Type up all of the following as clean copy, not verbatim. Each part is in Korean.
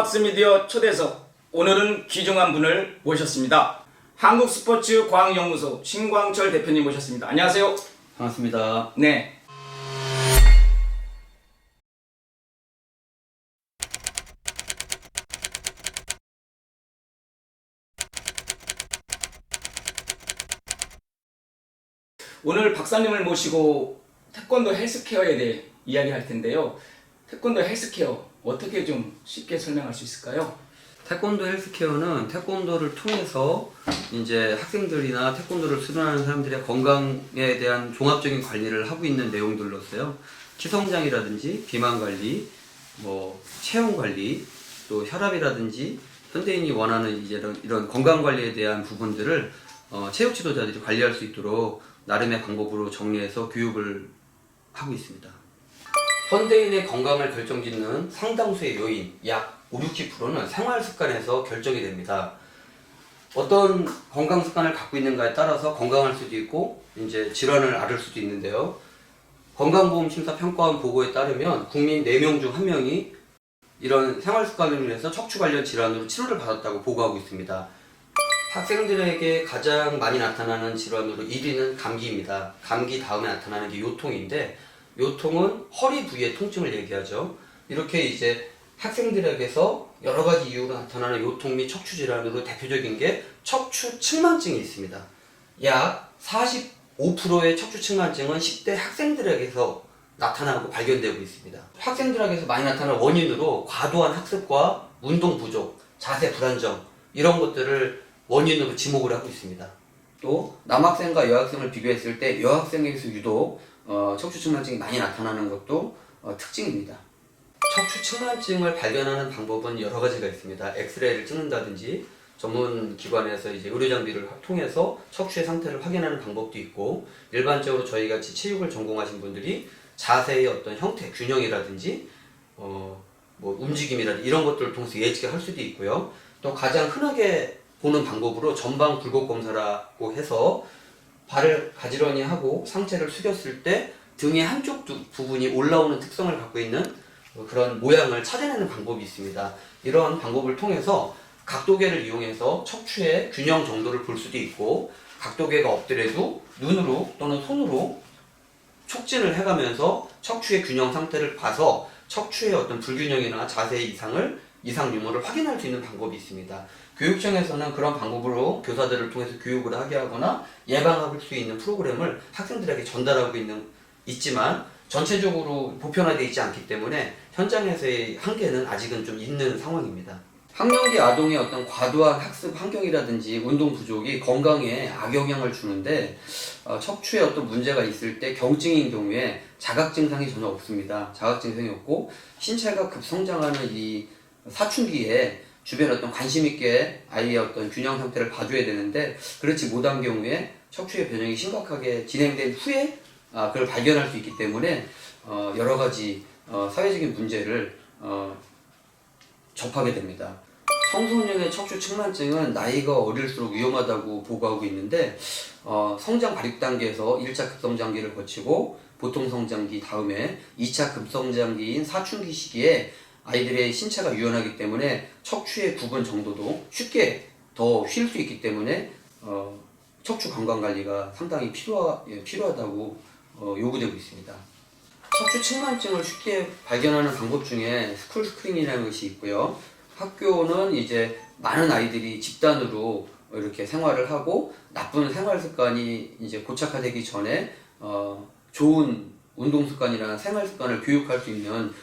스포박스미디어 초대석, 오늘은 귀중한 분을 모셨습니다. 한국스포츠과학연구소 신광철 대표님 모셨습니다. 안녕하세요. 반갑습니다. 네. 오늘 박사님을 모시고 태권도 헬스케어에 대해 이야기할 텐데요. 태권도 헬스케어 어떻게 좀 쉽게 설명할 수 있을까요? 태권도 헬스케어는 태권도를 통해서 이제 학생들이나 태권도를 수련하는 사람들의 건강에 대한 종합적인 관리를 하고 있는 내용들로서요. 치성장이라든지 비만 관리, 체형 관리, 또 혈압이라든지 현대인이 원하는 이제 이런 건강 관리에 대한 부분들을 체육 지도자들이 관리할 수 있도록 나름의 방법으로 정리해서 교육을 하고 있습니다. 현대인의 건강을 결정짓는 상당수의 요인, 약 50~60%는 생활 습관에서 결정이 됩니다. 어떤 건강 습관을 갖고 있는가에 따라서 건강할 수도 있고 이제 질환을 앓을 수도 있는데요. 건강보험심사평가원 보고에 따르면 국민 4명 중 1명이 이런 생활 습관으로 인해서 척추 관련 질환으로 치료를 받았다고 보고하고 있습니다. 학생들에게 가장 많이 나타나는 질환으로 1위는 감기입니다. 감기 다음에 나타나는 게 요통인데, 요통은 허리 부위의 통증을 얘기하죠. 이렇게 이제 학생들에게서 여러 가지 이유로 나타나는 요통 및 척추 질환으로 대표적인 게 척추 측만증이 있습니다. 약 45%의 척추 측만증은 10대 학생들에게서 나타나고 발견되고 있습니다. 학생들에게서 많이 나타나는 원인으로 과도한 학습과 운동 부족, 자세 불안정 이런 것들을 원인으로 지목을 하고 있습니다. 또 남학생과 여학생을 비교했을 때 여학생에게서 유독 척추 측만증이 많이 나타나는 것도 특징입니다. 척추 측만증을 발견하는 방법은 여러 가지가 있습니다. 엑스레이를 찍는다든지 전문 기관에서 이제 의료 장비를 통해서 척추의 상태를 확인하는 방법도 있고, 일반적으로 저희 같이 체육을 전공하신 분들이 자세의 어떤 형태, 균형이라든지 움직임이라든지 이런 것들을 통해서 예측을 할 수도 있고요. 또 가장 흔하게 보는 방법으로 전방 굴곡 검사라고 해서 발을 가지런히 하고 상체를 숙였을 때 등의 한쪽 부분이 올라오는 특성을 갖고 있는 그런 모양을 찾아내는 방법이 있습니다. 이러한 방법을 통해서 각도계를 이용해서 척추의 균형 정도를 볼 수도 있고, 각도계가 없더라도 눈으로 또는 손으로 촉진을 해가면서 척추의 균형 상태를 봐서 척추의 어떤 불균형이나 자세 이상 유무를 확인할 수 있는 방법이 있습니다. 교육청에서는 그런 방법으로 교사들을 통해서 교육을 하게 하거나 예방할 수 있는 프로그램을 학생들에게 전달하고 있지만 전체적으로 보편화되어 있지 않기 때문에 현장에서의 한계는 아직은 좀 있는 상황입니다. 학령기 아동의 어떤 과도한 학습 환경이라든지 운동 부족이 건강에 악영향을 주는데, 척추에 어떤 문제가 있을 때 경증인 경우에 자각 증상이 전혀 없습니다. 자각 증상이 없고 신체가 급성장하는 이 사춘기에 주변에 어떤 관심 있게 아이의 어떤 균형 상태를 봐줘야 되는데, 그렇지 못한 경우에 척추의 변형이 심각하게 진행된 후에 그걸 발견할 수 있기 때문에 여러 가지 사회적인 문제를 접하게 됩니다. 청소년의 척추 측만증은 나이가 어릴수록 위험하다고 보고하고 있는데, 성장 발육 단계에서 1차 급성장기를 거치고 보통 성장기 다음에 2차 급성장기인 사춘기 시기에 아이들의 신체가 유연하기 때문에 척추의 구분 정도도 쉽게 더 쉴 수 있기 때문에 척추 건강 관리가 상당히 필요하다고 요구되고 있습니다. 척추 측만증을 쉽게 발견하는 방법 중에 스쿨 스크린이라는 것이 있고요. 학교는 이제 많은 아이들이 집단으로 이렇게 생활을 하고 나쁜 생활 습관이 이제 고착화되기 전에 좋은 운동 습관이나 생활 습관을 교육할 수 있는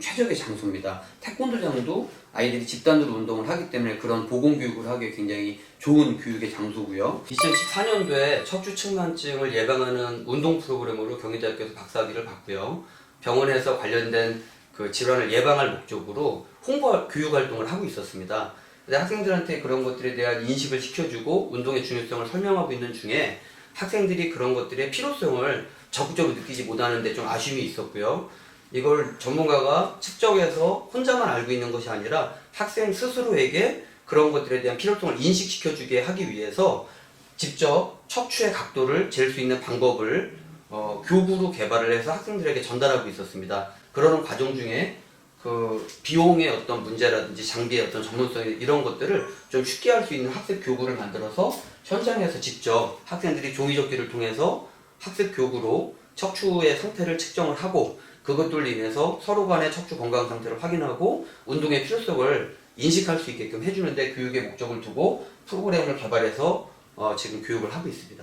최적의 장소입니다. 태권도장도 아이들이 집단으로 운동을 하기 때문에 그런 보건교육을 하기에 굉장히 좋은 교육의 장소고요. 2014년도에 척추 측만증을 예방하는 운동 프로그램으로 경희대학교에서 박사학위를 받고요. 병원에서 관련된 그 질환을 예방할 목적으로 홍보 교육 활동을 하고 있었습니다. 근데 학생들한테 그런 것들에 대한 인식을 시켜주고 운동의 중요성을 설명하고 있는 중에 학생들이 그런 것들의 필요성을 적극적으로 느끼지 못하는데 좀 아쉬움이 있었고요. 이걸 전문가가 측정해서 혼자만 알고 있는 것이 아니라 학생 스스로에게 그런 것들에 대한 필요성을 인식시켜주게 하기 위해서 직접 척추의 각도를 잴 수 있는 방법을 교구로 개발을 해서 학생들에게 전달하고 있었습니다. 그러는 과정 중에 그 비용의 어떤 문제라든지 장비의 어떤 전문성 이런 것들을 좀 쉽게 할 수 있는 학습 교구를 만들어서 현장에서 직접 학생들이 종이접기를 통해서 학습 교구로 척추의 상태를 측정을 하고 그것들로 인해서 서로 간의 척추 건강 상태를 확인하고 운동의 필요성을 인식할 수 있게끔 해주는데 교육의 목적을 두고 프로그램을 개발해서 지금 교육을 하고 있습니다.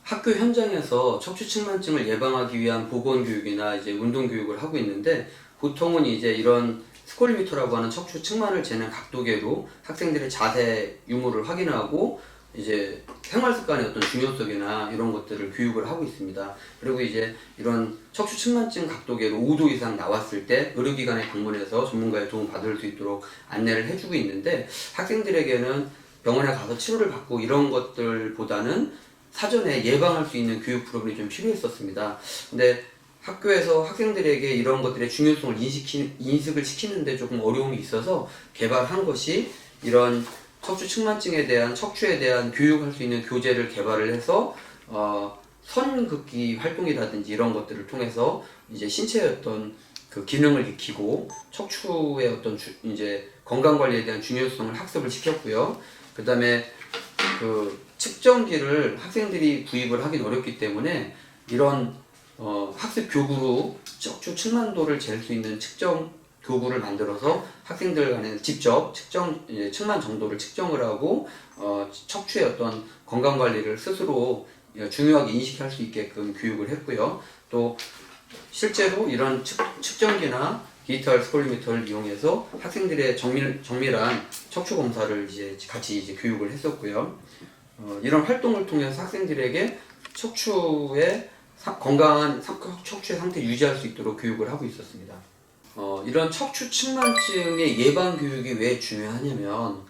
학교 현장에서 척추 측만증을 예방하기 위한 보건 교육이나 이제 운동 교육을 하고 있는데 보통은 이제 이런 스콜리미터라고 하는 척추 측만을 재는 각도계로 학생들의 자세 유무를 확인하고 이제 생활 습관의 어떤 중요성이나 이런 것들을 교육을 하고 있습니다. 그리고 이제 이런 척추 측만증 각도계로 5도 이상 나왔을 때 의료기관에 방문해서 전문가의 도움 받을 수 있도록 안내를 해주고 있는데 학생들에게는 병원에 가서 치료를 받고 이런 것들보다는 사전에 예방할 수 있는 교육 프로그램이 좀 필요했었습니다. 근데 학교에서 학생들에게 이런 것들의 중요성을 인식을 시키는데 조금 어려움이 있어서 개발한 것이 이런 척추 측만증에 대한 척추에 대한 교육할 수 있는 교재를 개발을 해서 선긋기 활동이라든지 이런 것들을 통해서 이제 신체의 어떤 그 기능을 익히고 척추의 어떤 이제 건강 관리에 대한 중요성을 학습을 시켰고요. 그다음에 그 측정기를 학생들이 구입을 하긴 어렵기 때문에 이런 학습 교구로 척추 측만도를 잴 수 있는 측정 교구를 만들어서 학생들 간에 직접 측만 정도를 측정을 하고 척추의 어떤 건강 관리를 스스로 중요하게 인식할 수 있게끔 교육을 했고요. 또 실제로 이런 측정기나 디지털 스콜리미터를 이용해서 학생들의 정밀한 척추 검사를 이제 같이 이제 교육을 했었고요. 이런 활동을 통해서 학생들에게 척추의 건강한 척추의 상태 유지할 수 있도록 교육을 하고 있었습니다. 이런 척추 측만증의 예방 교육이 왜 중요하냐면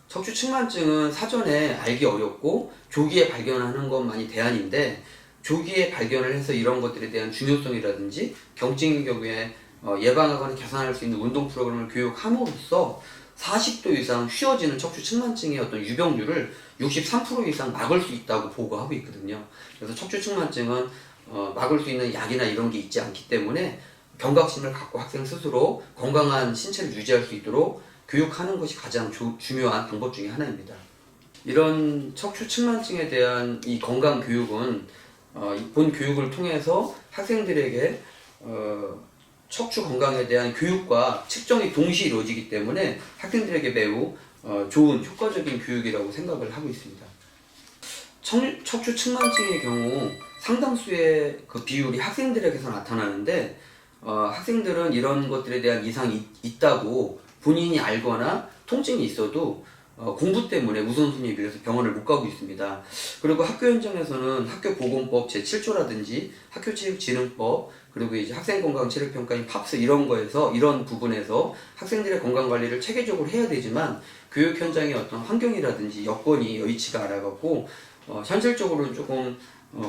척추 측만증은 사전에 알기 어렵고 조기에 발견하는 것만이 대안인데 조기에 발견을 해서 이런 것들에 대한 중요성이라든지 경증의 경우에 예방하거나 개선할 수 있는 운동 프로그램을 교육함으로써 40도 이상 쉬워지는 척추 측만증의 어떤 유병률을 63% 이상 막을 수 있다고 보고하고 있거든요. 그래서 척추 측만증은 막을 수 있는 약이나 이런 게 있지 않기 때문에 경각심을 갖고 학생 스스로 건강한 신체를 유지할 수 있도록 교육하는 것이 가장 중요한 방법 중에 하나입니다. 이런 척추 측만증에 대한 이 건강 교육은 본 교육을 통해서 학생들에게 척추 건강에 대한 교육과 측정이 동시에 이루어지기 때문에 학생들에게 매우 좋은 효과적인 교육이라고 생각을 하고 있습니다. 척추 측만증의 경우 상당수의 그 비율이 학생들에게서 나타나는데 학생들은 이런 것들에 대한 이상이 있다고 본인이 알거나 통증이 있어도 공부 때문에 우선순위에 비해서 병원을 못 가고 있습니다. 그리고 학교 현장에서는 학교보건법 제7조라든지 학교체육진흥법 그리고 이제 학생건강체력평가인 팝스 이런 부분에서 학생들의 건강관리를 체계적으로 해야 되지만 교육 현장의 어떤 환경이라든지 여건이 여의치가 않아갖고 현실적으로는 조금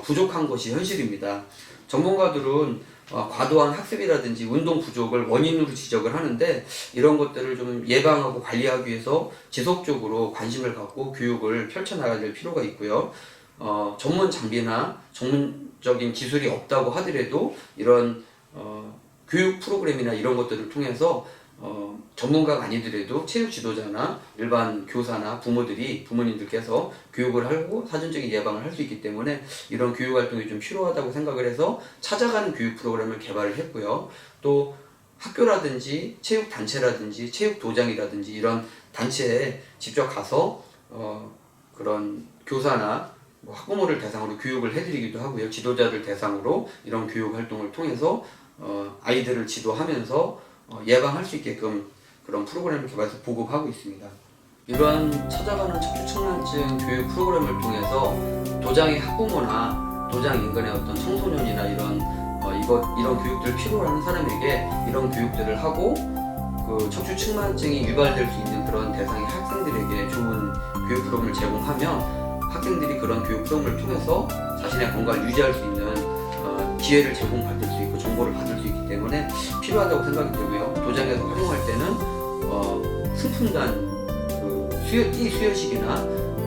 부족한 것이 현실입니다. 전문가들은 과도한 학습이라든지 운동 부족을 원인으로 지적을 하는데 이런 것들을 좀 예방하고 관리하기 위해서 지속적으로 관심을 갖고 교육을 펼쳐나가야 될 필요가 있고요. 전문 장비나 전문적인 기술이 없다고 하더라도 이런 교육 프로그램이나 이런 것들을 통해서 전문가가 아니더라도 체육 지도자나 일반 교사나 부모님들께서 교육을 하고 사전적인 예방을 할 수 있기 때문에 이런 교육 활동이 좀 필요하다고 생각을 해서 찾아가는 교육 프로그램을 개발을 했고요. 또 학교라든지 체육 단체라든지 체육 도장이라든지 이런 단체에 직접 가서 그런 교사나 학부모를 대상으로 교육을 해드리기도 하고요. 지도자를 대상으로 이런 교육 활동을 통해서 아이들을 지도하면서 예방할 수 있게끔 그런 프로그램을 개발해서 보급하고 있습니다. 이러한 찾아가는 척추 측만증 교육 프로그램을 통해서 도장의 학부모나 도장 인근의 어떤 청소년이나 이런 교육들 필요로 하는 사람에게 이런 교육들을 하고 그 척추 측만증이 유발될 수 있는 그런 대상의 학생들에게 좋은 교육 프로그램을 제공하면 학생들이 그런 교육 프로그램을 통해서 자신의 건강을 유지할 수 있는 기회를 제공받을 수 있고 정보를 받을 수 있기 때문에 필요하다고 생각이 되고요. 도장에서 활용할 때는 승풍단 수여식이나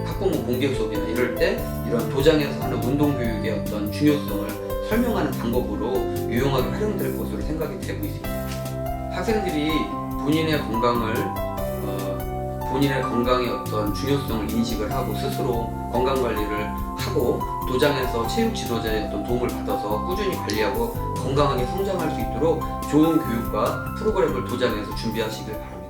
학부모 공개 수업이나 이럴 때 이런 도장에서 하는 운동교육의 어떤 중요성을 설명하는 방법으로 유용하게 활용될 것으로 생각이 되고 있습니다. 학생들이 본인의 건강을 본인의 건강의 어떤 중요성을 인식을 하고 스스로 건강 관리를 하고 도장에서 체육 지도자의 어떤 도움을 받아서 꾸준히 관리하고 건강하게 성장할 수 있도록 좋은 교육과 프로그램을 도장에서 준비하시길 바랍니다.